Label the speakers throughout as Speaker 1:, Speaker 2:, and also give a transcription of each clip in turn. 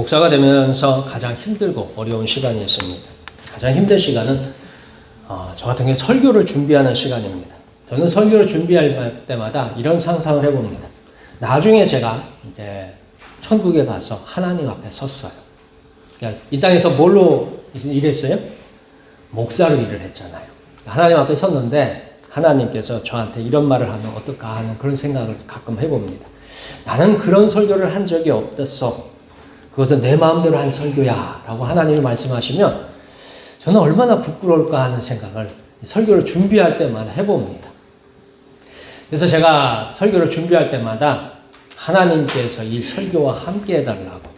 Speaker 1: 목사가 되면서 가장 힘들고 어려운 시간이 있습니다. 가장 힘든 시간은 저 같은 경우에 설교를 준비하는 시간입니다. 저는 설교를 준비할 때마다 이런 상상을 해봅니다. 나중에 제가 이제 천국에 가서 하나님 앞에 섰어요. 그러니까 이 땅에서 뭘로 일했어요? 목사로 일을 했잖아요. 하나님 앞에 섰는데 하나님께서 저한테 이런 말을 하면 어떨까 하는 그런 생각을 가끔 해봅니다. 나는 그런 설교를 한 적이 없었어. 그것은 내 마음대로 한 설교야 라고 하나님이 말씀하시면 저는 얼마나 부끄러울까 하는 생각을 설교를 준비할 때마다 해봅니다. 그래서 제가 설교를 준비할 때마다 하나님께서 이 설교와 함께 해달라고,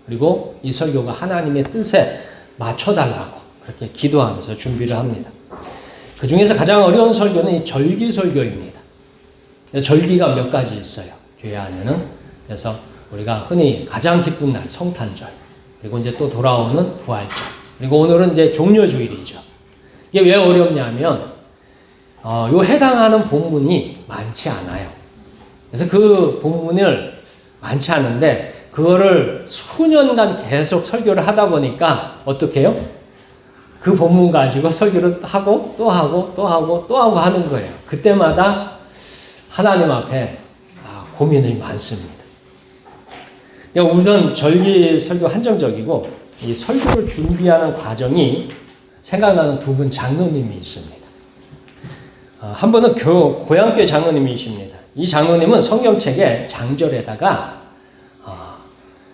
Speaker 1: 그리고 이 설교가 하나님의 뜻에 맞춰달라고 그렇게 기도하면서 준비를 합니다. 그 중에서 가장 어려운 설교는 이 절기설교입니다. 절기가 몇 가지 있어요, 교회 안에는. 그래서 우리가 흔히 가장 기쁜 날, 성탄절, 그리고 이제 또 돌아오는 부활절, 그리고 오늘은 이제 종려주일이죠. 이게 왜 어렵냐면, 요 해당하는 본문이 많지 않아요. 그래서 그 본문을 많지 않은데, 그거를 수년간 계속 설교를 하다 보니까, 어떻게 해요? 그 본문 가지고 설교를 하고, 또 하고, 또 하고, 또 하고 하는 거예요. 그때마다 하나님 앞에 고민이 많습니다. 우선 절기 설교 한정적이고 이 설교를 준비하는 과정이 생각나는 두 분 장로님이 있습니다. 한 분은 고향교회 장로님이십니다. 이 장로님은 성경책에 장절에다가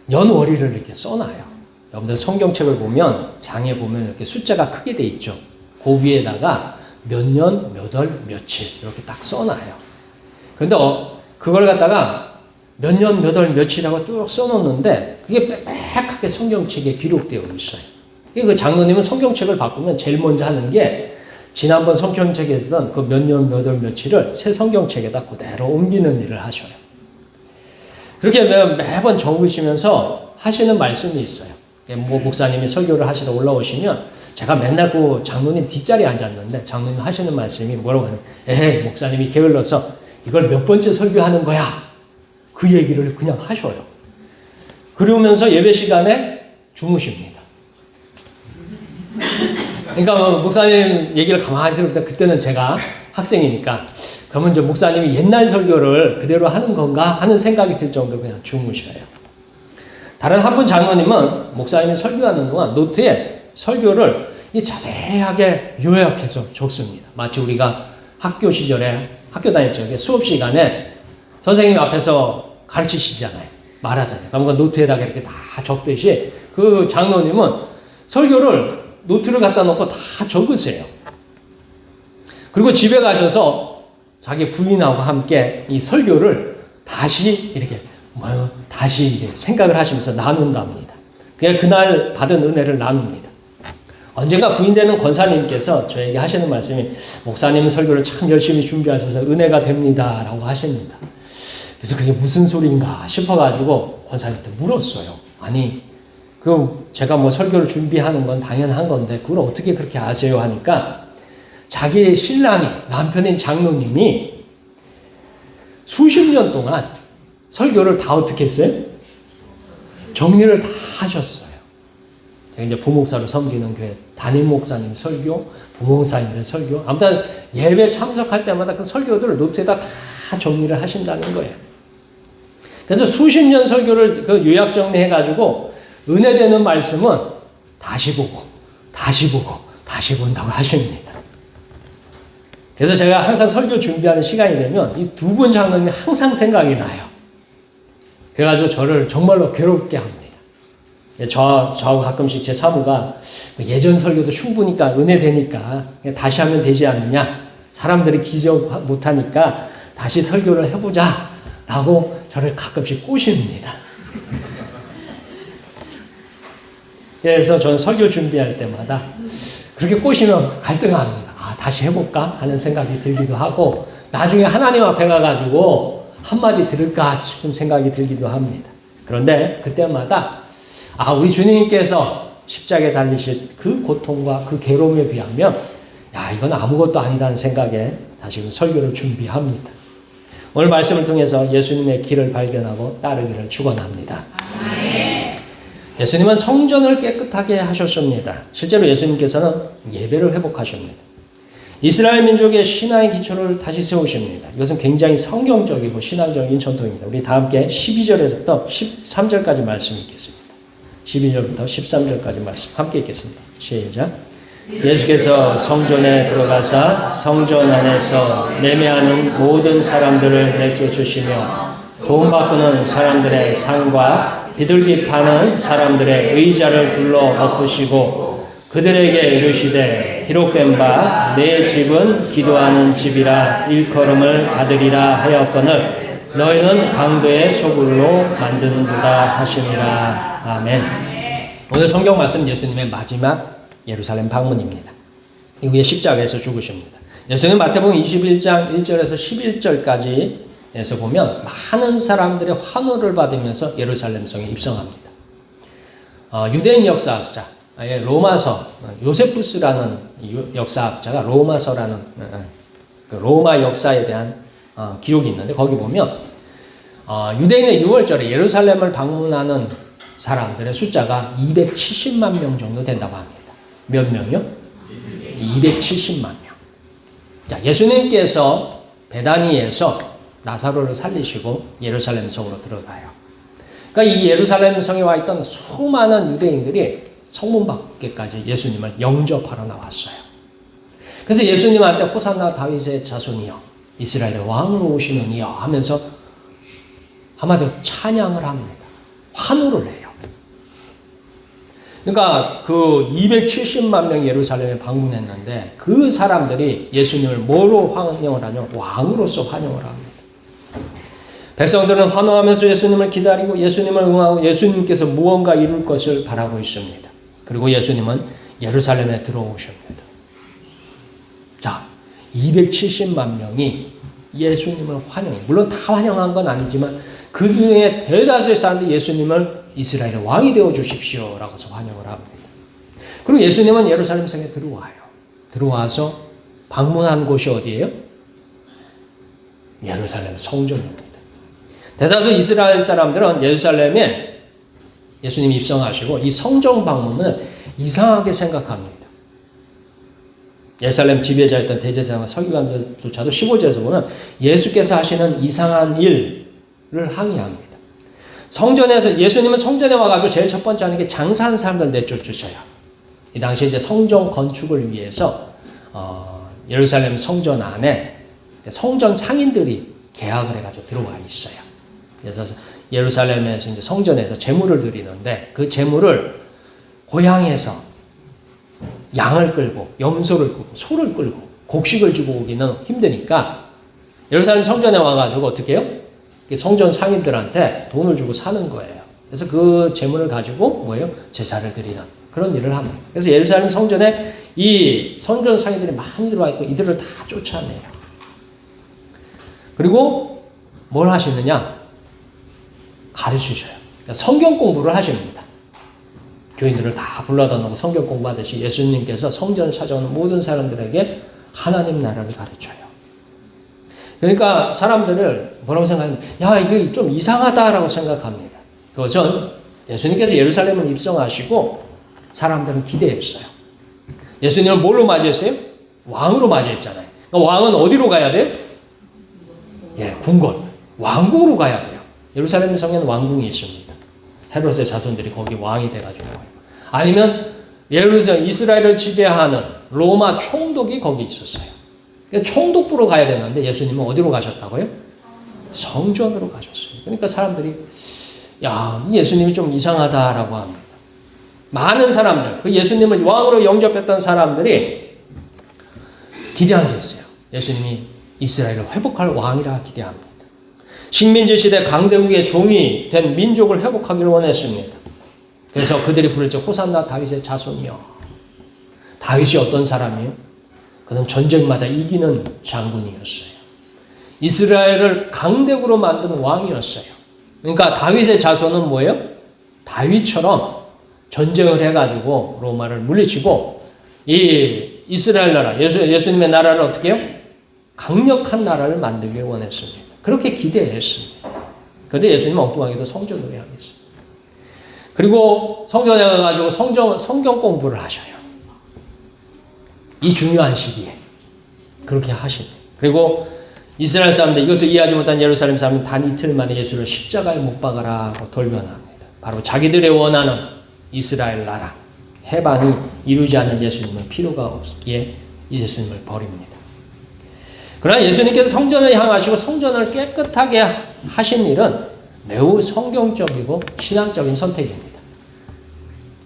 Speaker 1: 연월일을 이렇게 써놔요. 여러분들 성경책을 보면 장에 보면 이렇게 숫자가 크게 돼 있죠. 그 위에다가 몇 년, 몇 월, 며칠 이렇게 딱 써놔요. 그런데 그걸 갖다가 몇 년, 몇 월, 며칠이라고 쭉 써놓는데 그게 빽빽하게 성경책에 기록되어 있어요. 그 장로님은 성경책을 바꾸면 제일 먼저 하는 게 지난번 성경책에 있던 그 몇 년, 몇 월, 며칠을 새 성경책에다 그대로 옮기는 일을 하셔요. 그렇게 매번 적으시면서 하시는 말씀이 있어요. 목사님이 설교를 하시러 올라오시면 제가 맨날 그 장로님 뒷자리에 앉았는데 장로님 하시는 말씀이 뭐라고 하냐면 에헤이 목사님이 게을러서 이걸 몇 번째 설교하는 거야. 그 얘기를 그냥 하셔요. 그러면서 예배 시간에 주무십니다. 그러니까 목사님 얘기를 가만히 들을 때 그때는 제가 학생이니까 그러면 이제 목사님이 옛날 설교를 그대로 하는 건가 하는 생각이 들 정도로 그냥 주무셔요. 다른 한 분 장로님은 목사님이 설교하는 동안 노트에 설교를 자세하게 요약해서 적습니다. 마치 우리가 학교 시절에 학교 다닐 적에 수업 시간에 선생님 앞에서 가르치시잖아요. 말하잖아요. 그러니까 노트에다가 이렇게 다 적듯이 그 장로님은 설교를 노트를 갖다 놓고 다 적으세요. 그리고 집에 가셔서 자기 부인하고 함께 이 설교를 다시 이렇게 다시 생각을 하시면서 나눈답니다. 그냥 그날 받은 은혜를 나눕니다. 언젠가 부인되는 권사님께서 저에게 하시는 말씀이 목사님 설교를 참 열심히 준비하셔서 은혜가 됩니다 라고 하십니다. 그래서 그게 무슨 소리인가 싶어가지고 권사님한테 물었어요. 아니 제가 설교를 준비하는 건 당연한 건데 그걸 어떻게 그렇게 아세요 하니까 자기 신랑이 남편인 장로님이 수십 년 동안 설교를 다 어떻게 했어요? 정리를 다 하셨어요. 제가 이제 부목사로 섬기는 교회 담임 목사님 설교, 부목사님들 설교, 아무튼 예배 참석할 때마다 그 설교들을 노트에다 다 정리를 하신다는 거예요. 그래서 수십 년 설교를 그 요약 정리해가지고 은혜되는 말씀은 다시 보고, 다시 보고, 다시 본다고 하십니다. 그래서 제가 항상 설교 준비하는 시간이 되면 이 두 분 장로님이 항상 생각이 나요. 그래가지고 저를 정말로 괴롭게 합니다. 저하고 가끔씩 제 사모가 예전 설교도 충분히니까 은혜되니까 다시 하면 되지 않느냐. 사람들이 기억 못하니까 다시 설교를 해보자 라고 저를 가끔씩 꼬십니다. 그래서 저는 설교 준비할 때마다 그렇게 꼬시면 갈등합니다. 다시 해볼까 하는 생각이 들기도 하고 나중에 하나님 앞에 가가지고 한마디 들을까 싶은 생각이 들기도 합니다. 그런데 그때마다 우리 주님께서 십자가에 달리실 그 고통과 그 괴로움에 비하면 이건 아무것도 아니라는 생각에 다시금 설교를 준비합니다. 오늘 말씀을 통해서 예수님의 길을 발견하고 따르기를 축원합니다. 예수님은 성전을 깨끗하게 하셨습니다. 실제로 예수님께서는 예배를 회복하십니다. 이스라엘 민족의 신앙의 기초를 다시 세우십니다. 이것은 굉장히 성경적이고 신앙적인 전통입니다. 우리 다 함께 12절에서부터 13절까지 말씀 읽겠습니다. 12절부터 13절까지 말씀 함께 읽겠습니다. 시작. 예수께서 성전에 들어가사 성전 안에서 매매하는 모든 사람들을 내쫓으시며 돈 바꾸는 사람들의 상과 비둘기 파는 사람들의 의자를 둘러 엎으시고 그들에게 이르시되 기록된 바 내 집은 기도하는 집이라 일컬음을 받으리라 하였거늘 너희는 강도의 소굴로 만드는도다 하시니라. 아멘. 오늘 성경 말씀 예수님의 마지막 예루살렘 방문입니다. 이후에 십자가에서 죽으십니다. 예수님 마태복음 21장 1절에서 11절까지에서 보면 많은 사람들의 환호를 받으면서 예루살렘 성에 입성합니다. 유대인 역사학자 로마서 요세푸스라는 역사학자가 로마서라는 그 로마 역사에 대한 기록이 있는데 거기 보면 유대인의 6월절에 예루살렘을 방문하는 사람들의 숫자가 270만 명 정도 된다고 합니다. 몇 명이요? 270만 명. 자, 예수님께서 베다니에서 나사로를 살리시고 예루살렘 성으로 들어가요. 그러니까 이 예루살렘 성에 와 있던 수많은 유대인들이 성문 밖에까지 예수님을 영접하러 나왔어요. 그래서 예수님한테 호산나 다윗의 자손이여 이스라엘의 왕으로 오시느니여 하면서 한마디로 찬양을 합니다. 환호를 해요. 그러니까 그 270만 명 예루살렘에 방문했는데 그 사람들이 예수님을 뭐로 환영을 하냐? 왕으로서 환영을 합니다. 백성들은 환호하면서 예수님을 기다리고 예수님을 응하고 예수님께서 무언가 이룰 것을 바라고 있습니다. 그리고 예수님은 예루살렘에 들어오십니다. 자, 270만 명이 예수님을 환영해요. 물론 다 환영한 건 아니지만 그 중에 대다수의 사람들이 예수님을 이스라엘의 왕이 되어 주십시오 라고 해서 환영을 합니다. 그리고 예수님은 예루살렘 성에 들어와요. 들어와서 방문한 곳이 어디예요? 예루살렘 성전입니다. 대다수 이스라엘 사람들은 예루살렘에 예수님이 입성하시고 이 성전 방문을 이상하게 생각합니다. 예루살렘 지배자였던 대제사장과 서기관들조차도 15절에서 보면 예수께서 하시는 이상한 일을 항의합니다. 성전에서 예수님은 성전에 와가지고 제일 첫 번째 하는 게 장사하는 사람들 내쫓으셔요. 이 당시에 이제 성전 건축을 위해서 예루살렘 성전 안에 성전 상인들이 계약을 해가지고 들어와 있어요. 그래서 예루살렘에서 이제 성전에서 제물을 드리는데 그 제물을 고향에서 양을 끌고 염소를 끌고 소를 끌고 곡식을 주고 오기는 힘드니까 예루살렘 성전에 와가지고 어떻게 해요? 성전 상인들한테 돈을 주고 사는 거예요. 그래서 그 제물을 가지고 뭐예요? 제사를 드리는 그런 일을 합니다. 그래서 예루살렘 성전에 이 성전 상인들이 많이 들어와 있고 이들을 다 쫓아내요. 그리고 뭘 하시느냐? 가르치셔요. 그러니까 성경 공부를 하십니다. 교인들을 다 불러다 놓고 성경 공부하듯이 예수님께서 성전을 찾아오는 모든 사람들에게 하나님 나라를 가르쳐요. 그러니까 사람들을 뭐라고 생각하면 야 이거 좀 이상하다라고 생각합니다. 그것은 예수님께서 예루살렘을 입성하시고 사람들은 기대했어요. 예수님을 뭘로 맞이했어요? 왕으로 맞이했잖아요. 그러니까 왕은 어디로 가야 돼요? 예, 궁궐. 왕궁으로 가야 돼요. 예루살렘 성에는 왕궁이 있습니다. 헤롯의 자손들이 거기 왕이 돼가지고. 아니면 예루살렘, 이스라엘을 지배하는 로마 총독이 거기 있었어요. 그러니까 총독부로 가야 되는데 예수님은 어디로 가셨다고요? 성전으로 가셨어요. 그러니까 사람들이 야, 예수님이 좀 이상하다라고 합니다. 많은 사람들, 그 예수님을 왕으로 영접했던 사람들이 기대한 게 있어요. 예수님이 이스라엘을 회복할 왕이라 기대합니다. 식민지 시대 강대국의 종이 된 민족을 회복하기를 원했습니다. 그래서 그들이 부르죠. 호산나 다윗의 자손이여. 다윗이 어떤 사람이에요? 그는 전쟁마다 이기는 장군이었어요. 이스라엘을 강대국으로 만든 왕이었어요. 그러니까 다윗의 자손은 뭐예요? 다윗처럼 전쟁을 해가지고 로마를 물리치고 이 이스라엘 나라, 예수님의 나라를 어떻게 해요? 강력한 나라를 만들기 원했습니다. 그렇게 기대했습니다. 그런데 예수님은 엉뚱하게도 성전으로 향했습니다. 그리고 성전에 가가지고 성경 공부를 하셔요. 이 중요한 시기에. 그렇게 하십니다. 그리고 이스라엘 사람들 이것을 이해하지 못한 예루살렘 사람은 단 이틀 만에 예수를 십자가에 못 박아라고 돌변합니다. 바로 자기들의 원하는 이스라엘 나라, 해방이 이루지 않는 예수님은 필요가 없기에 예수님을 버립니다. 그러나 예수님께서 성전을 향하시고 성전을 깨끗하게 하신 일은 매우 성경적이고 신앙적인 선택입니다.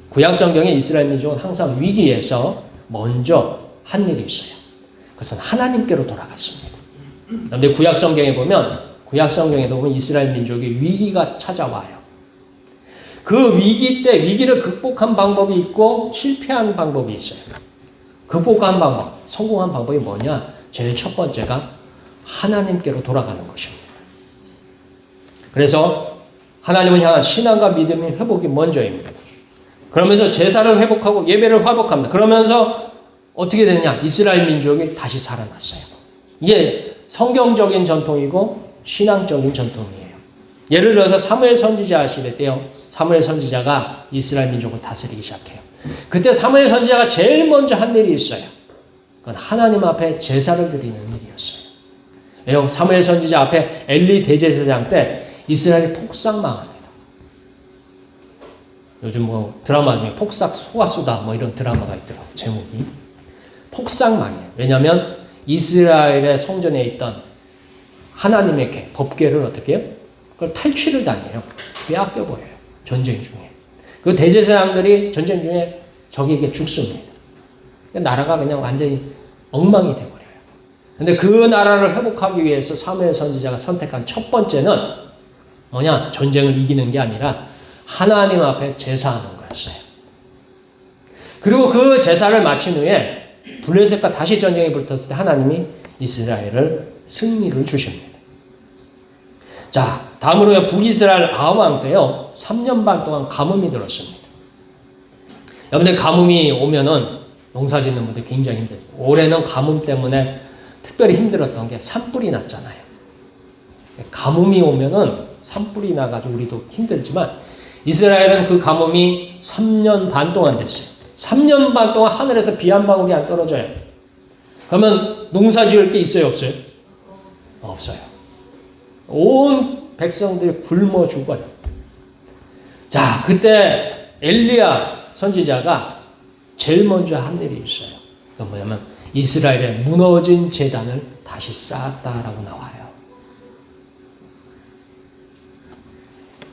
Speaker 1: 구약 성경에 이스라엘 민족은 항상 위기에서 먼저 한 일이 있어요. 그것은 하나님께로 돌아갔습니다. 그런데 구약 성경에 보면 이스라엘 민족이 위기가 찾아와요. 그 위기 때 위기를 극복한 방법이 있고 실패한 방법이 있어요. 극복한 방법, 성공한 방법이 뭐냐? 제일 첫 번째가 하나님께로 돌아가는 것입니다. 그래서 하나님을 향한 신앙과 믿음의 회복이 먼저입니다. 그러면서 제사를 회복하고 예배를 회복합니다. 그러면서 어떻게 되느냐? 이스라엘 민족이 다시 살아났어요. 이게 성경적인 전통이고 신앙적인 전통이에요. 예를 들어서 사무엘 선지자 시대 때요. 사무엘 선지자가 이스라엘 민족을 다스리기 시작해요. 그때 사무엘 선지자가 제일 먼저 한 일이 있어요. 그건 하나님 앞에 제사를 드리는 일이었어요. 왜요? 사무엘 선지자 앞에 엘리 대제사장 때 이스라엘이 폭삭망합니다. 요즘 뭐 드라마 중에 폭삭 소가수다 뭐 이런 드라마가 있더라고요. 제목이. 폭삭망이에요. 왜냐하면 이스라엘의 성전에 있던 하나님의 궤, 법궤를 어떻게 해요? 그걸 탈취를 당해요. 빼앗겨 버려요. 전쟁 중에. 그 대제사장들이 전쟁 중에 적에게 죽습니다. 나라가 그냥 완전히 엉망이 되어버려요. 근데 그 나라를 회복하기 위해서 사무엘 선지자가 선택한 첫 번째는 뭐냐? 전쟁을 이기는 게 아니라 하나님 앞에 제사하는 거였어요. 그리고 그 제사를 마친 후에 블레셋과 다시 전쟁이 붙었을 때 하나님이 이스라엘을 승리를 주십니다. 자, 다음으로 북이스라엘 아합왕 때요. 3년 반 동안 가뭄이 들었습니다. 여러분들 가뭄이 오면은 농사 짓는 분들 굉장히 힘들어요. 올해는 가뭄 때문에 특별히 힘들었던 게 산불이 났잖아요. 가뭄이 오면은 산불이 나가지고 우리도 힘들지만 이스라엘은 그 가뭄이 3년 반 동안 됐어요. 3년 반 동안 하늘에서 비 한 방울이 안 떨어져요. 그러면 농사 지을 게 있어요, 없어요? 없어요. 온 백성들이 굶어 죽어요. 자, 그때 엘리야 선지자가 제일 먼저 한 일이 있어요. 그건 뭐냐면 이스라엘의 무너진 제단을 다시 쌓았다라고 나와요.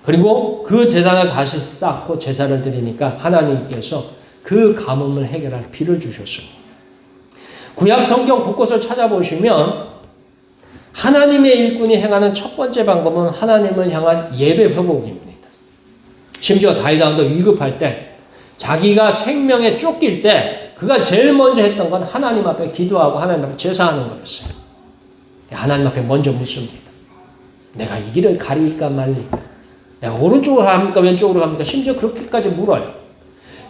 Speaker 1: 그리고 그 제단을 다시 쌓고 제사를 드리니까 하나님께서 그 가뭄을 해결할 비를 주셨습니다. 구약 성경 곳곳을 찾아보시면 하나님의 일꾼이 행하는 첫 번째 방법은 하나님을 향한 예배 회복입니다. 심지어 다윗 왕도 위급할 때 자기가 생명에 쫓길 때 그가 제일 먼저 했던 건 하나님 앞에 기도하고 하나님 앞에 제사하는 거였어요. 하나님 앞에 먼저 묻습니다. 내가 이 길을 가리까 말리까? 내가 오른쪽으로 갑니까? 왼쪽으로 갑니까? 심지어 그렇게까지 물어요.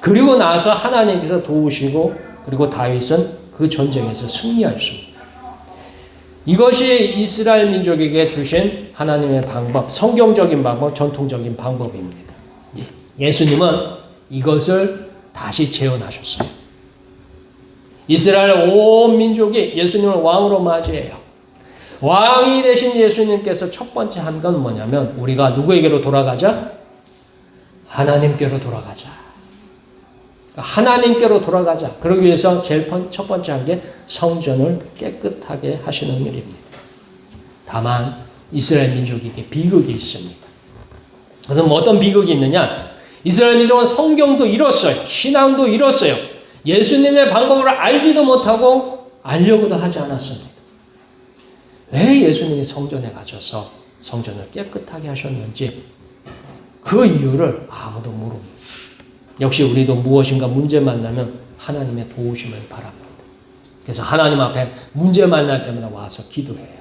Speaker 1: 그리고 나서 하나님께서 도우시고 그리고 다윗은 그 전쟁에서 승리하였습니다. 이것이 이스라엘 민족에게 주신 하나님의 방법, 성경적인 방법, 전통적인 방법입니다. 예수님은 이것을 다시 재현하셨어요. 이스라엘 온 민족이 예수님을 왕으로 맞이해요. 왕이 되신 예수님께서 첫 번째 한 건 뭐냐면 우리가 누구에게로 돌아가자? 하나님께로 돌아가자. 하나님께로 돌아가자. 그러기 위해서 제일 첫 번째 한 게 성전을 깨끗하게 하시는 일입니다. 다만 이스라엘 민족에게 비극이 있습니다. 그래서 뭐 어떤 비극이 있느냐? 이스라엘 민족은 성경도 잃었어요. 신앙도 잃었어요. 예수님의 방법을 알지도 못하고 알려고도 하지 않았습니다. 왜 예수님이 성전에 가셔서 성전을 깨끗하게 하셨는지 그 이유를 아무도 모릅니다. 역시 우리도 무엇인가 문제 만나면 하나님의 도우심을 바랍니다. 그래서 하나님 앞에 문제 만날 때마다 와서 기도해요.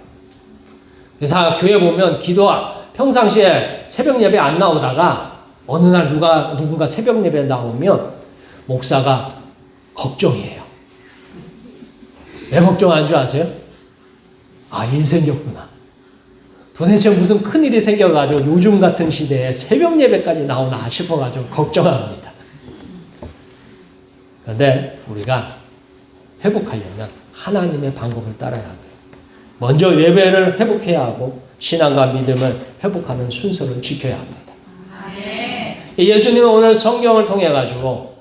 Speaker 1: 그래서 교회 보면 평상시에 새벽 예배 안 나오다가 어느 날 누군가 새벽 예배 나오면 목사가 걱정이에요. 왜 걱정하는 줄 아세요? 인생 겪구나. 도대체 무슨 큰일이 생겨가지고 요즘 같은 시대에 새벽 예배까지 나오나 싶어가지고 걱정합니다. 그런데 우리가 회복하려면 하나님의 방법을 따라야 돼요. 먼저 예배를 회복해야 하고 신앙과 믿음을 회복하는 순서를 지켜야 합니다. 예수님은 오늘 성경을 통해 가지고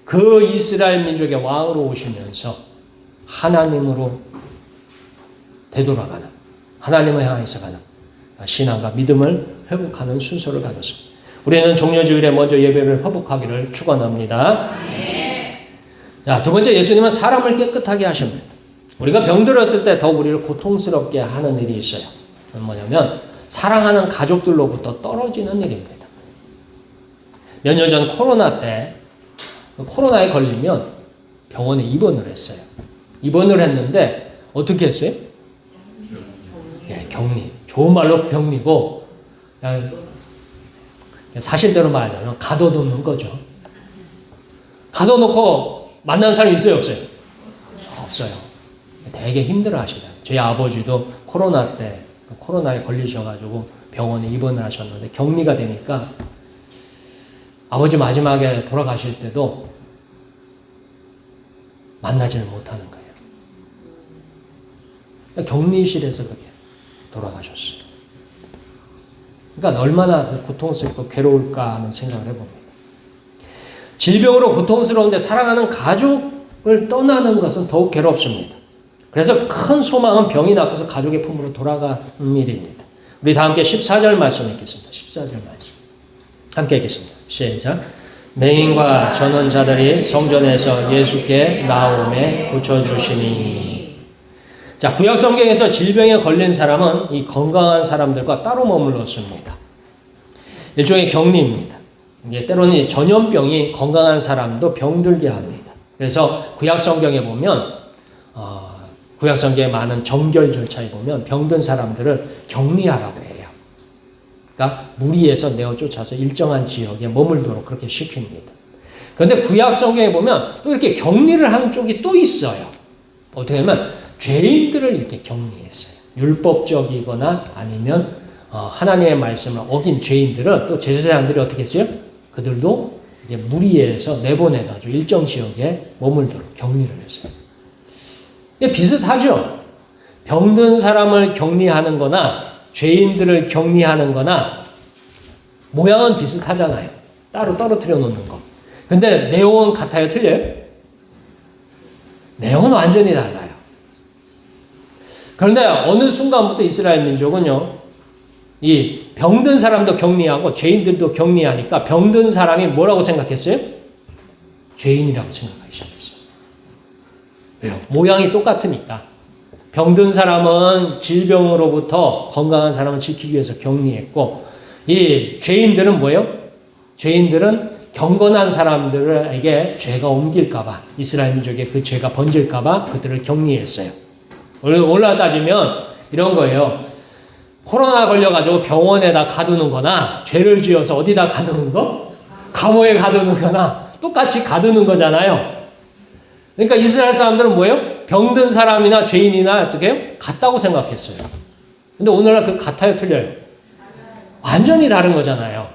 Speaker 1: 그 이스라엘 민족의 왕으로 오시면서 하나님으로 되돌아가는, 하나님을 향해서 가는 신앙과 믿음을 회복하는 순서를 가졌습니다. 우리는 종려주일에 먼저 예배를 회복하기를 축원합니다. 자, 두 번째, 예수님은 사람을 깨끗하게 하십니다. 우리가 병들었을 때 더욱 우리를 고통스럽게 하는 일이 있어요. 그건 뭐냐면 사랑하는 가족들로부터 떨어지는 일입니다. 몇 년 전 코로나 때 코로나에 걸리면 병원에 입원을 했어요. 입원을 했는데 어떻게 했어요? 예, 격리. 좋은 말로 격리고 그냥 사실대로 말하자면 가둬놓는 거죠. 가둬놓고 만난 사람이 있어요, 없어요? 없어요. 되게 힘들어 하시더라고요. 저희 아버지도 코로나 때 코로나에 걸리셔가지고 병원에 입원을 하셨는데 격리가 되니까 아버지 마지막에 돌아가실 때도 만나지를 못하는 거예요. 그러니까 격리실에서 그렇게 돌아가셨어요. 그러니까 얼마나 고통스럽고 괴로울까 하는 생각을 해봅니다. 질병으로 고통스러운데 사랑하는 가족을 떠나는 것은 더욱 괴롭습니다. 그래서 큰 소망은 병이 낫고서 가족의 품으로 돌아가는 일입니다. 우리 다 함께 14절 말씀 읽겠습니다. 14절 말씀. 함께 읽겠습니다. 시작. 맹인과 전원자들이 성전에서 예수께 나옴에 고쳐주시니. 자, 구약 성경에서 질병에 걸린 사람은 이 건강한 사람들과 따로 머물렀습니다. 일종의 격리입니다. 이게 때로는 전염병이 건강한 사람도 병들게 합니다. 그래서 구약 성경에 보면 구약 성경의 많은 정결 절차에 보면 병든 사람들을 격리하라고 해요. 그러니까 무리해서 내어 쫓아서 일정한 지역에 머물도록 그렇게 시킵니다. 그런데 구약 성경에 보면 또 이렇게 격리를 하는 쪽이 또 있어요. 어떻게 하면 죄인들을 이렇게 격리했어요. 율법적이거나 아니면 하나님의 말씀을 어긴 죄인들은 또 제사장들이 어떻게 했어요? 그들도 이제 무리해서 내보내가지고 일정 지역에 머물도록 격리를 했어요. 이게 비슷하죠? 병든 사람을 격리하는 거나 죄인들을 격리하는 거나 모양은 비슷하잖아요. 따로 떨어뜨려 놓는 거. 근데 내용은 같아요? 틀려요? 내용은 완전히 달라요. 그런데 어느 순간부터 이스라엘 민족은요, 이 병든 사람도 격리하고 죄인들도 격리하니까 병든 사람이 뭐라고 생각했어요? 죄인이라고 생각하기 시작했어요. 왜요? 모양이 똑같으니까. 병든 사람은 질병으로부터 건강한 사람을 지키기 위해서 격리했고, 이 죄인들은 뭐예요? 죄인들은 경건한 사람들에게 죄가 옮길까봐, 이스라엘 민족의 그 죄가 번질까봐 그들을 격리했어요. 올라 따지면 이런 거예요. 코로나 걸려가지고 병원에다 가두는 거나, 죄를 지어서 어디다 가두는 거? 감옥에 가두는 거나, 똑같이 가두는 거잖아요. 그러니까 이스라엘 사람들은 뭐예요? 병든 사람이나 죄인이나 어떻게 해요? 같다고 생각했어요. 근데 오늘날 그 같아요? 틀려요? 완전히 다른 거잖아요.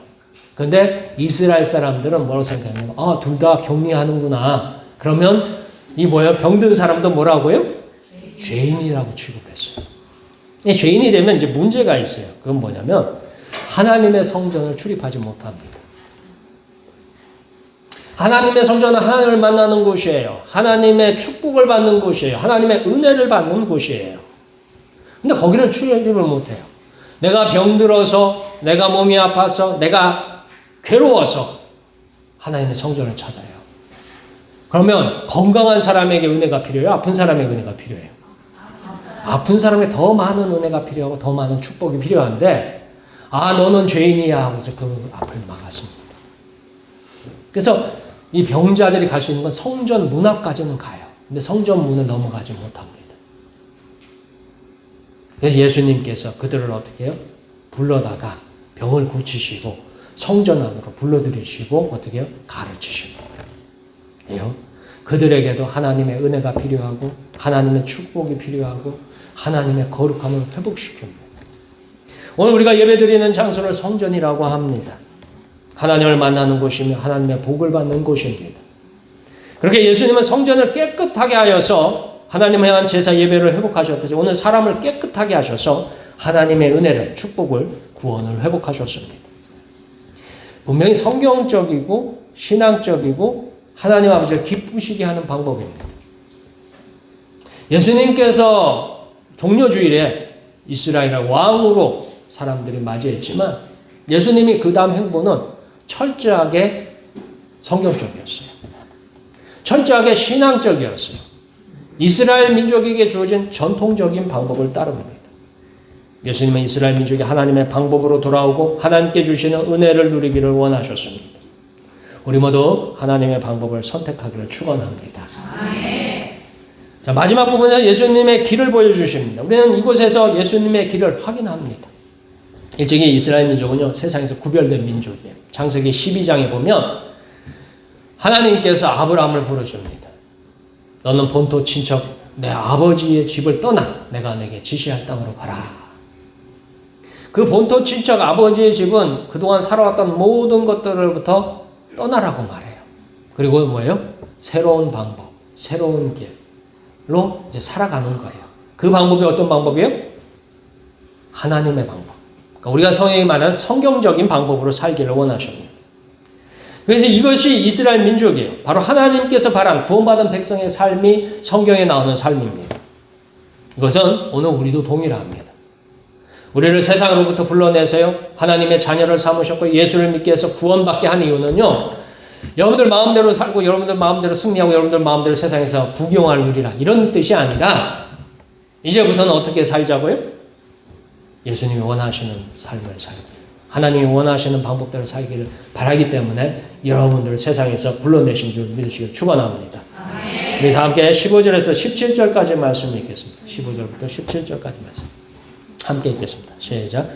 Speaker 1: 근데 이스라엘 사람들은 뭐라고 생각하냐면, 둘 다 격리하는구나. 그러면 이 뭐예요? 병든 사람도 뭐라고요? 죄인이라고 취급했어요. 죄인이 되면 이제 문제가 있어요. 그건 뭐냐면 하나님의 성전을 출입하지 못합니다. 하나님의 성전은 하나님을 만나는 곳이에요. 하나님의 축복을 받는 곳이에요. 하나님의 은혜를 받는 곳이에요. 근데 거기를 출입을 못해요. 내가 병들어서, 내가 몸이 아파서, 내가 괴로워서 하나님의 성전을 찾아요. 그러면 건강한 사람에게 은혜가 필요해요? 아픈 사람에게 은혜가 필요해요? 아픈 사람에게 더 많은 은혜가 필요하고 더 많은 축복이 필요한데, 너는 죄인이야 하고서 그 앞을 막았습니다. 그래서 이 병자들이 갈 수 있는 건 성전 문 앞까지는 가요. 근데 성전 문을 넘어가지 못합니다. 그래서 예수님께서 그들을 어떻게 해요? 불러다가 병을 고치시고 성전 안으로 불러들이시고 어떻게 해요? 가르치십니다. 왜요? 그들에게도 하나님의 은혜가 필요하고 하나님의 축복이 필요하고 하나님의 거룩함을 회복시킵니다. 오늘 우리가 예배드리는 장소를 성전이라고 합니다. 하나님을 만나는 곳이며 하나님의 복을 받는 곳입니다. 그렇게 예수님은 성전을 깨끗하게 하여서 하나님을 향한 제사 예배를 회복하셨듯이 오늘 사람을 깨끗하게 하셔서 하나님의 은혜를, 축복을, 구원을 회복하셨습니다. 분명히 성경적이고 신앙적이고 하나님 아버지를 기쁘시게 하는 방법입니다. 예수님께서 종려주일에 이스라엘을 왕으로 사람들이 맞이했지만 예수님이 그 다음 행보는 철저하게 성경적이었어요. 철저하게 신앙적이었어요. 이스라엘 민족에게 주어진 전통적인 방법을 따릅니다. 예수님은 이스라엘 민족이 하나님의 방법으로 돌아오고 하나님께 주시는 은혜를 누리기를 원하셨습니다. 우리 모두 하나님의 방법을 선택하기를 축원합니다. 자, 마지막 부분에서 예수님의 길을 보여주십니다. 우리는 이곳에서 예수님의 길을 확인합니다. 일찍이 이스라엘 민족은요, 세상에서 구별된 민족이에요. 창세기 12장에 보면 하나님께서 아브라함을 부르십니다. 너는 본토 친척 내 아버지의 집을 떠나 내가 내게 지시할 땅으로 가라. 그 본토 친척 아버지의 집은 그동안 살아왔던 모든 것들로부터 떠나라고 말해요. 그리고 뭐예요? 새로운 방법, 새로운 길로 이제 살아가는 거예요. 그 방법이 어떤 방법이에요? 하나님의 방법. 그러니까 우리가 성경이 말하는 성경적인 방법으로 살기를 원하십니다. 그래서 이것이 이스라엘 민족이에요. 바로 하나님께서 바란 구원받은 백성의 삶이 성경에 나오는 삶입니다. 이것은 오늘 우리도 동일합니다. 우리를 세상으로부터 불러내서요, 하나님의 자녀를 삼으셨고 예수를 믿게 해서 구원받게 한 이유는요, 여러분들 마음대로 살고 여러분들 마음대로 승리하고 여러분들 마음대로 세상에서 부귀영화를 누리라 이런 뜻이 아니라 이제부터는 어떻게 살자고요? 예수님이 원하시는 삶을 살고 하나님이 원하시는 방법대로 살기를 바라기 때문에 여러분들을 세상에서 불러내신 줄 믿으시길 축원합니다. 우리 다 함께 15절에서 17절까지 말씀 읽겠습니다. 15절부터 17절까지 말씀 함께 읽겠습니다. 시작.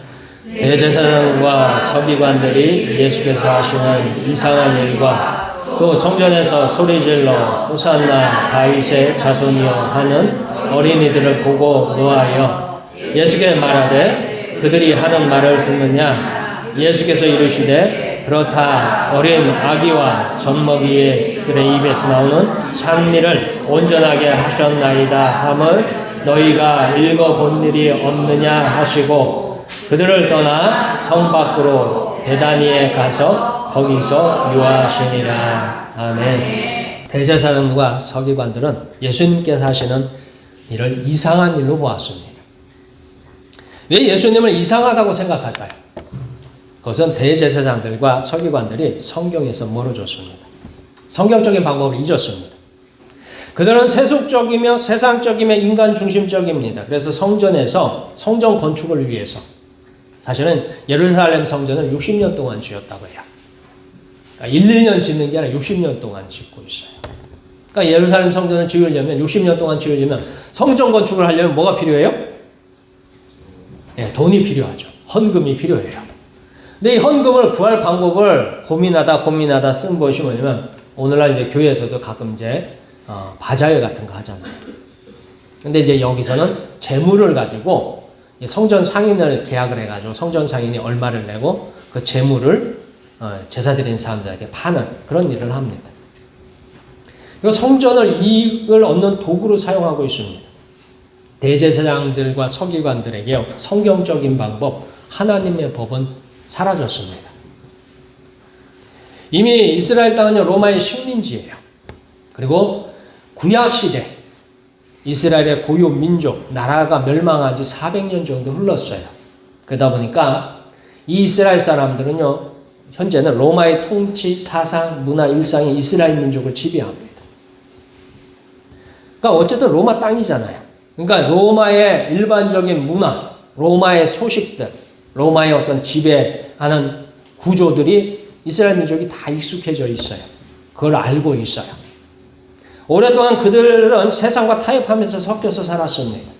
Speaker 1: 대제사장과 서기관들이 예수께서 하시는 이상한 일과 또 성전에서 소리질러 호산나 다윗의 자손이여 하는 어린이들을 보고 노하여 예수께 말하되 그들이 하는 말을 듣느냐. 예수께서 이르시되 그렇다. 어린 아기와 젖먹이의 들의 입에서 나오는 찬미를 온전하게 하셨나이다 함을 너희가 읽어본 일이 없느냐 하시고 그들을 떠나 성 밖으로 베다니에 가서 거기서 유하시니라. 아멘. 대제사장과 서기관들은 예수님께서 하시는 일을 이상한 일로 보았습니다. 왜 예수님을 이상하다고 생각할까요? 그것은 대제사장들과 서기관들이 성경에서 멀어졌습니다. 성경적인 방법을 잊었습니다. 그들은 세속적이며 세상적이며 인간 중심적입니다. 그래서 성전에서 성전 건축을 위해서 사실은 예루살렘 성전을 60년 동안 지었다고 해요. 그러니까 1, 2년 짓는 게 아니라 60년 동안 짓고 있어요. 그러니까 예루살렘 성전을 지으려면 60년 동안 지으려면 성전 건축을 하려면 뭐가 필요해요? 네, 돈이 필요하죠. 헌금이 필요해요. 근데 이 헌금을 구할 방법을 고민하다 쓴 것이 뭐냐면 오늘날 이제 교회에서도 가끔 이제 바자회 같은 거 하잖아요. 근데 이제 여기서는 재물을 가지고 성전 상인을 계약을 해가지고 성전 상인이 얼마를 내고 그 재물을 제사 드리는 사람들에게 파는 그런 일을 합니다. 그리고 성전을 이익을 얻는 도구로 사용하고 있습니다. 대제사장들과 서기관들에게 성경적인 방법, 하나님의 법은 사라졌습니다. 이미 이스라엘 땅은 로마의 식민지예요. 그리고 구약시대 이스라엘의 고유 민족, 나라가 멸망한 지 400년 정도 흘렀어요. 그러다 보니까 이 이스라엘 사람들은요, 현재는 로마의 통치, 사상, 문화, 일상이 이스라엘 민족을 지배합니다. 그러니까 어쨌든 로마 땅이잖아요. 그러니까 로마의 일반적인 문화, 로마의 소식들, 로마의 어떤 지배하는 구조들이 이스라엘 민족이 다 익숙해져 있어요. 그걸 알고 있어요. 오랫동안 그들은 세상과 타협하면서 섞여서 살았습니다.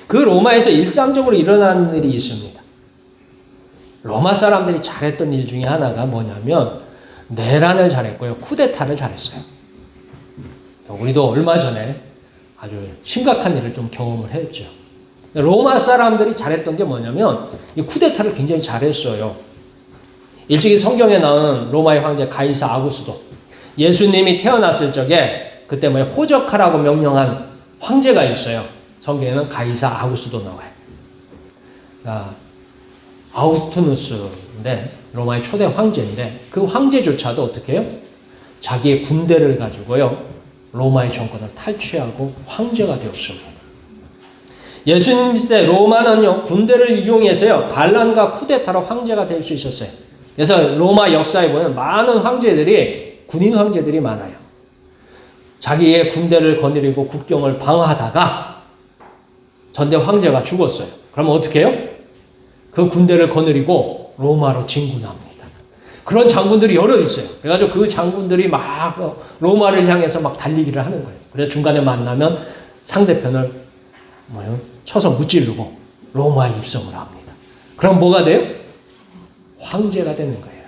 Speaker 1: 그 로마에서 일상적으로 일어나는 일이 있습니다. 로마 사람들이 잘했던 일 중에 하나가 뭐냐면 내란을 잘했고요. 쿠데타를 잘했어요. 우리도 얼마 전에 아주 심각한 일을 좀 경험을 했죠. 로마 사람들이 잘했던 게 뭐냐면 이 쿠데타를 굉장히 잘했어요. 일찍이 성경에 나오는 로마의 황제 가이사 아구스도, 예수님이 태어났을 적에 그때 호적하라고 명령한 황제가 있어요. 성경에는 가이사 아구스도 나와요. 그러니까 아우구스투누스인데 로마의 초대 황제인데 그 황제조차도 어떻게 해요? 자기의 군대를 가지고요 로마의 정권을 탈취하고 황제가 되었습니다. 예수님 시대 로마는요 군대를 이용해서요 반란과 쿠데타로 황제가 될 수 있었어요. 그래서 로마 역사에 보면 많은 황제들이 군인 황제들이 많아요. 자기의 군대를 거느리고 국경을 방어하다가 전대 황제가 죽었어요. 그러면 어떻게 해요? 그 군대를 거느리고 로마로 진군합니다. 그런 장군들이 여러 있어요. 그래가지고 그 장군들이 막 로마를 향해서 막 달리기를 하는 거예요. 그래서 중간에 만나면 상대편을 쳐서 무찌르고 로마에 입성을 합니다. 그럼 뭐가 돼요? 황제가 되는 거예요.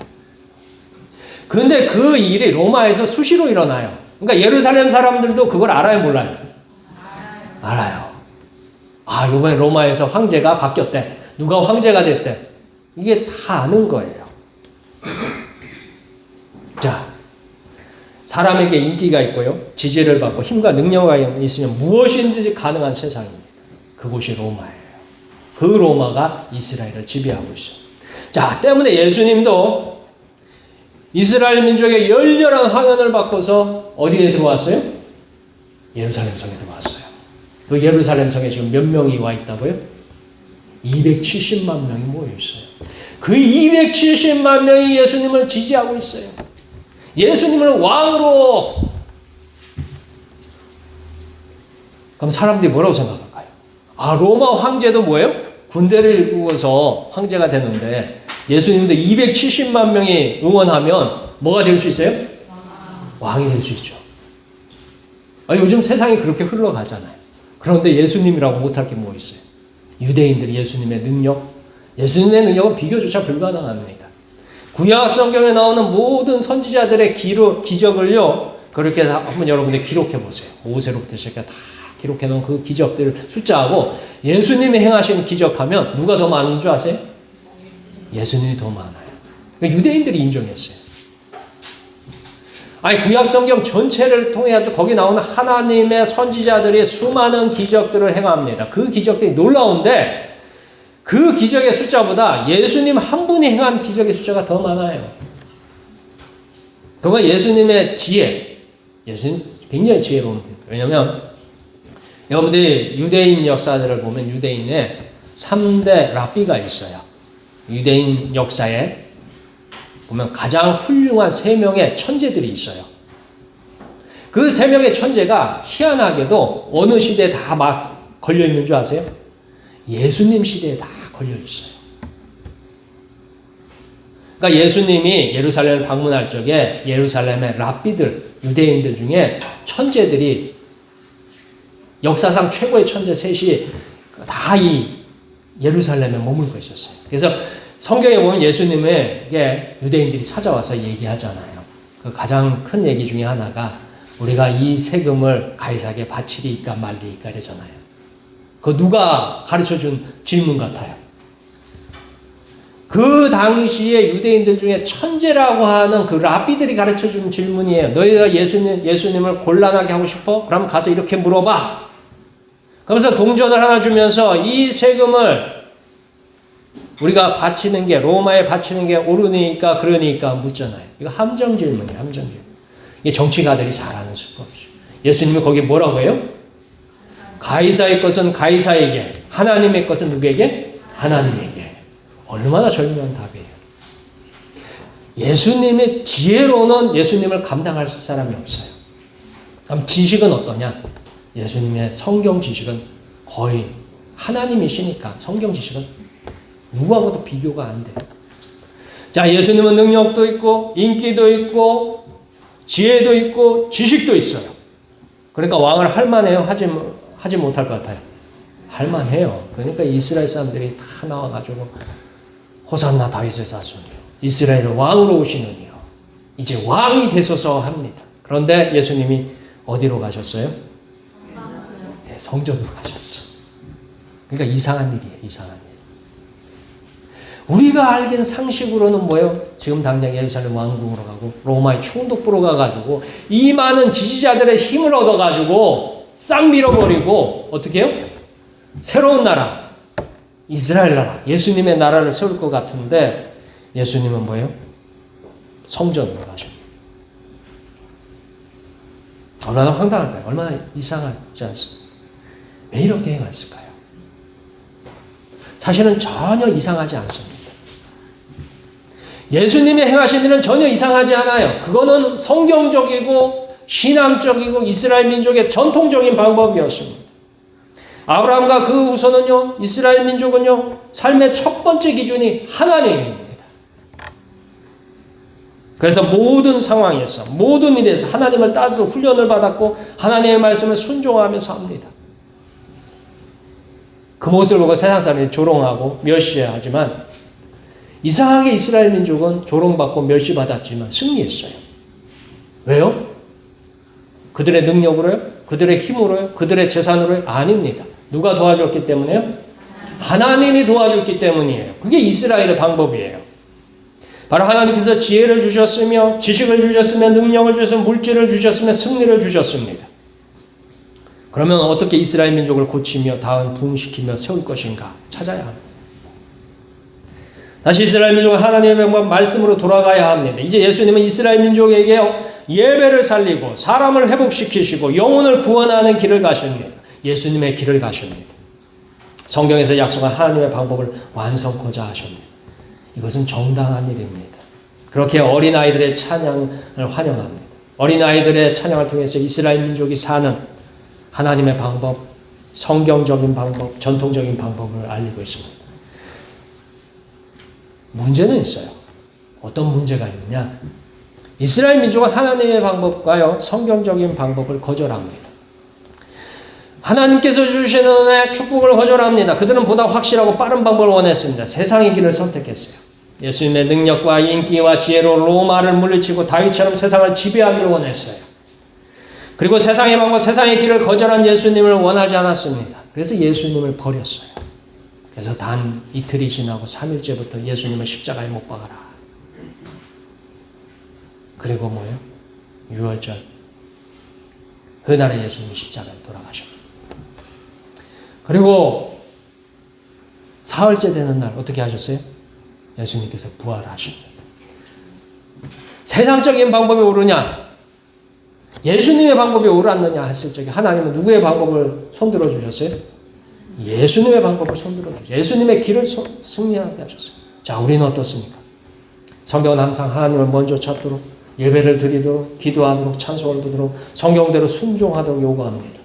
Speaker 1: 그런데 그 일이 로마에서 수시로 일어나요. 그러니까 예루살렘 사람들도 그걸 알아요, 몰라요? 알아요. 아, 이번에 로마에서 황제가 바뀌었대. 누가 황제가 됐대. 이게 다 아는 거예요. 자, 사람에게 인기가 있고요. 지지를 받고 힘과 능력이 있으면 무엇이든지 가능한 세상입니다. 그곳이 로마예요. 그 로마가 이스라엘을 지배하고 있어요. 자, 때문에 예수님도 이스라엘 민족의 열렬한 환원을 받고서 어디에 들어왔어요? 예루살렘 성에 들어왔어요. 그 예루살렘 성에 지금 몇 명이 와 있다고요? 270만 명이 모여 있어요. 그 270만 명이 예수님을 지지하고 있어요. 예수님을 왕으로. 그럼 사람들이 뭐라고 생각할까요? 아, 로마 황제도 뭐예요? 군대를 일구어서 황제가 되는데 예수님도 270만 명이 응원하면 뭐가 될 수 있어요? 왕이 될 수 있죠. 아, 요즘 세상이 그렇게 흘러가잖아요. 그런데 예수님이라고 못할 게 뭐 있어요? 유대인들이 예수님의 능력은 비교조차 불가능합니다. 구약 성경에 나오는 모든 선지자들의 기적을요, 그렇게 한번 여러분들 기록해 보세요. 모세로부터 시작해 다 기록해 놓은 그 기적들 숫자하고 예수님이 행하신 기적하면 누가 더 많은 줄 아세요? 예수님이 더 많아요. 그러니까 유대인들이 인정했어요. 아니, 구약 성경 전체를 통해 거기 나오는 하나님의 선지자들이 수많은 기적들을 행합니다. 그 기적들이 놀라운데 그 기적의 숫자보다 예수님 한 분이 행한 기적의 숫자가 더 많아요. 그건 예수님의 지혜. 예수님 굉장히 지혜로운 분이에요. 왜냐하면 여러분들이 유대인 역사들을 보면 유대인의 3대 랍비가 있어요. 유대인 역사에 보면 가장 훌륭한 3명의 천재들이 있어요. 그 3명의 천재가 희한하게도 어느 시대에 다 막 걸려있는 줄 아세요? 예수님 시대에 다 걸려있어요. 그러니까 예수님이 예루살렘을 방문할 적에 예루살렘의 랍비들, 유대인들 중에 천재들이 역사상 최고의 천재 셋이 다 이 예루살렘에 머물고 있었어요. 그래서 성경에 보면 예수님에게 유대인들이 찾아와서 얘기하잖아요. 그 가장 큰 얘기 중에 하나가 우리가 이 세금을 가이사에게 바치리이까 말리이까 이러잖아요. 그 누가 가르쳐준 질문 같아요. 그 당시에 유대인들 중에 천재라고 하는 그 랍비들이 가르쳐준 질문이에요. 너희가 예수님을 곤란하게 하고 싶어? 그럼 가서 이렇게 물어봐. 그러면서 동전을 하나 주면서 이 세금을 우리가 바치는 게, 로마에 바치는 게 옳으니까 그러니까 묻잖아요. 이거 함정 질문이에요. 함정 질문. 이게 정치가들이 잘하는 수법이죠. 예수님이 거기 뭐라고 해요? 가이사의 것은 가이사에게, 하나님의 것은 누구에게? 하나님에게. 얼마나 절묘한 답이에요. 예수님의 지혜로는 예수님을 감당할 사람이 없어요. 그럼 지식은 어떠냐? 예수님의 성경 지식은 거의 하나님이시니까 성경 지식은 누구하고도 비교가 안 돼요. 자, 예수님은 능력도 있고 인기도 있고 지혜도 있고 지식도 있어요. 그러니까 왕을 할만해요? 하지 못할 것 같아요? 할만해요. 그러니까 이스라엘 사람들이 다 나와가지고 호산나 다윗의 자손이요, 이스라엘의 왕으로 오시느니요, 이제 왕이 되소서 합니다. 그런데 예수님이 어디로 가셨어요? 네, 성전으로 가셨어. 그러니까 이상한 일이에요. 이상한 일. 우리가 알기는 상식으로는 뭐예요? 지금 당장 예루살렘 왕궁으로 가고 로마의 총독부로 가가지고 이 많은 지지자들의 힘을 얻어가지고 싹 밀어버리고 어떻게 해요? 새로운 나라, 이스라엘 나라, 예수님의 나라를 세울 것 같은데 예수님은 뭐예요? 성전으로 가십니다. 얼마나 황당할까요? 얼마나 이상하지 않습니까? 왜 이렇게 행했을까요? 사실은 전혀 이상하지 않습니다. 예수님의 행하신 일은 전혀 이상하지 않아요. 그거는 성경적이고 신앙적이고 이스라엘 민족의 전통적인 방법이었습니다. 아브라함과 그 후손은요, 이스라엘 민족은요, 삶의 첫 번째 기준이 하나님입니다. 그래서 모든 상황에서, 모든 일에서 하나님을 따르고 훈련을 받았고 하나님의 말씀을 순종하면서 합니다. 그 모습을 보고 세상 사람들이 조롱하고 멸시하지만 이상하게 이스라엘 민족은 조롱받고 멸시받았지만 승리했어요. 왜요? 그들의 능력으로요? 그들의 힘으로요? 그들의 재산으로요? 아닙니다. 누가 도와줬기 때문에요? 하나님이 도와줬기 때문이에요. 그게 이스라엘의 방법이에요. 바로 하나님께서 지혜를 주셨으며 지식을 주셨으며 능력을 주셨으며 물질을 주셨으며 승리를 주셨습니다. 그러면 어떻게 이스라엘 민족을 고치며 다음 부흥시키며 세울 것인가 찾아야 합니다. 다시 이스라엘 민족은 하나님의 방법 말씀으로 돌아가야 합니다. 이제 예수님은 이스라엘 민족에게 예배를 살리고 사람을 회복시키시고 영혼을 구원하는 길을 가십니다. 예수님의 길을 가십니다. 성경에서 약속한 하나님의 방법을 완성코자 하십니다. 이것은 정당한 일입니다. 그렇게 어린아이들의 찬양을 환영합니다. 어린아이들의 찬양을 통해서 이스라엘 민족이 사는 하나님의 방법, 성경적인 방법, 전통적인 방법을 알리고 있습니다. 문제는 있어요. 어떤 문제가 있느냐? 이스라엘 민족은 하나님의 방법과요, 성경적인 방법을 거절합니다. 하나님께서 주시는 은혜, 축복을 거절합니다. 그들은 보다 확실하고 빠른 방법을 원했습니다. 세상의 길을 선택했어요. 예수님의 능력과 인기와 지혜로 로마를 물리치고 다윗처럼 세상을 지배하기를 원했어요. 그리고 세상의 방법, 세상의 길을 거절한 예수님을 원하지 않았습니다. 그래서 예수님을 버렸어요. 그래서 단 이틀이 지나고 3일째부터 예수님을 십자가에 못 박아라. 그리고 뭐예요? 6월절. 그날에 예수님이 십자가에 돌아가셨습니다. 그리고 사흘째 되는 날 어떻게 하셨어요? 예수님께서 부활하십니다. 세상적인 방법이 옳으냐? 예수님의 방법이 옳았느냐 했을 적에 하나님은 누구의 방법을 손들어 주셨어요? 예수님의 방법을 손들어 주셨어요. 예수님의 길을 승리하게 하셨어요. 자, 우리는 어떻습니까? 성경은 항상 하나님을 먼저 찾도록 예배를 드리도록 기도하도록 찬송을 부르도록 성경대로 순종하도록 요구합니다.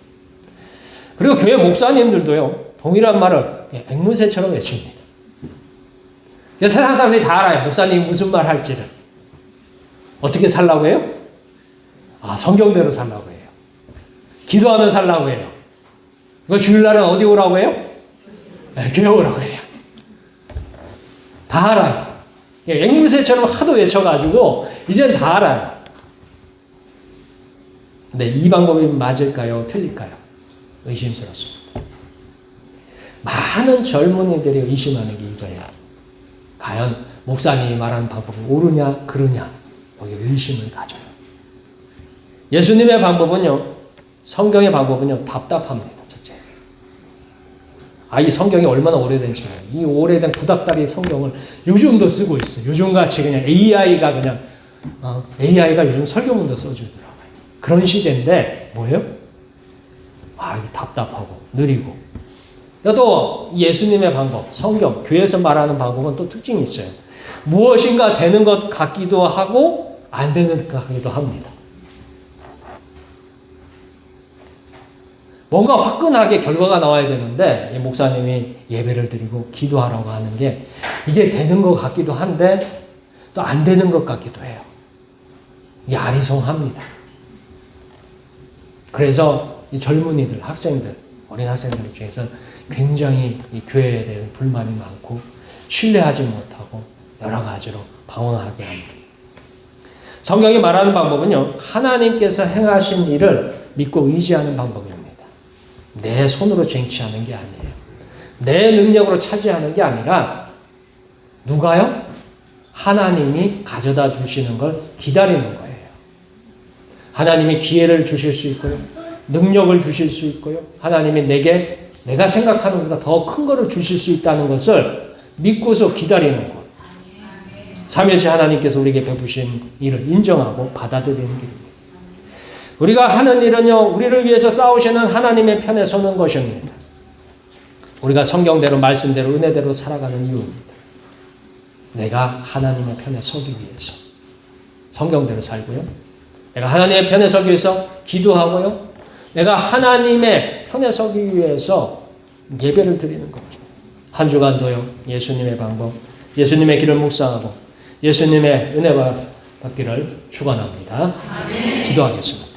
Speaker 1: 그리고 교회 목사님들도요, 동일한 말을 앵무새처럼 외칩니다. 세상 사람들이 다 알아요. 목사님이 무슨 말 할지를. 어떻게 살라고 해요? 성경대로 살라고 해요. 기도하며 살라고 해요. 이거 주일날은 어디 오라고 해요? 네, 교회 오라고 해요. 다 알아요. 앵무새처럼 하도 외쳐가지고 이제는 다 알아요. 근데 이 방법이 맞을까요? 틀릴까요? 의심스럽습니다. 많은 젊은이들이 의심하는 게 이거예요. 과연 목사님이 말하는 방법이 옳으냐 그르냐 여기 의심을 가져요. 예수님의 방법은요, 성경의 방법은요 답답합니다. 첫째. 이 성경이 얼마나 오래된지 몰라요. 이 오래된 구닥다리 성경을 요즘도 쓰고 있어요. 요즘같이 그냥 AI가 그냥 AI가 요즘 설교문도 써주더라고요. 그런 시대인데 뭐예요? 답답하고 느리고. 또 예수님의 방법, 성경, 교회에서 말하는 방법은 또 특징이 있어요. 무엇인가 되는 것 같기도 하고 안 되는 것 같기도 합니다. 뭔가 화끈하게 결과가 나와야 되는데 목사님이 예배를 드리고 기도하라고 하는 게 이게 되는 것 같기도 한데 또 안 되는 것 같기도 해요. 이게 아리송합니다. 그래서 이 젊은이들, 학생들, 어린 학생들 중에서 굉장히 이 교회에 대한 불만이 많고 신뢰하지 못하고 여러 가지로 방황하게 합니다. 성경이 말하는 방법은요, 하나님께서 행하신 일을 믿고 의지하는 방법입니다. 내 손으로 쟁취하는 게 아니에요. 내 능력으로 차지하는 게 아니라 누가요? 하나님이 가져다 주시는 걸 기다리는 거예요. 하나님이 기회를 주실 수 있고요. 능력을 주실 수 있고요. 하나님이 내게 내가 생각하는 것보다 더 큰 거를 주실 수 있다는 것을 믿고서 기다리는 것. 삼위일체 하나님께서 우리에게 베푸신 일을 인정하고 받아들이는 길입니다. 우리가 하는 일은요, 우리를 위해서 싸우시는 하나님의 편에 서는 것입니다. 우리가 성경대로, 말씀대로, 은혜대로 살아가는 이유입니다. 내가 하나님의 편에 서기 위해서. 성경대로 살고요. 내가 하나님의 편에 서기 위해서 기도하고요. 내가 하나님의 편에 서기 위해서 예배를 드리는 겁니다. 한 주간도요, 예수님의 방법, 예수님의 길을 묵상하고 예수님의 은혜와 받기를 축원합니다. 기도하겠습니다.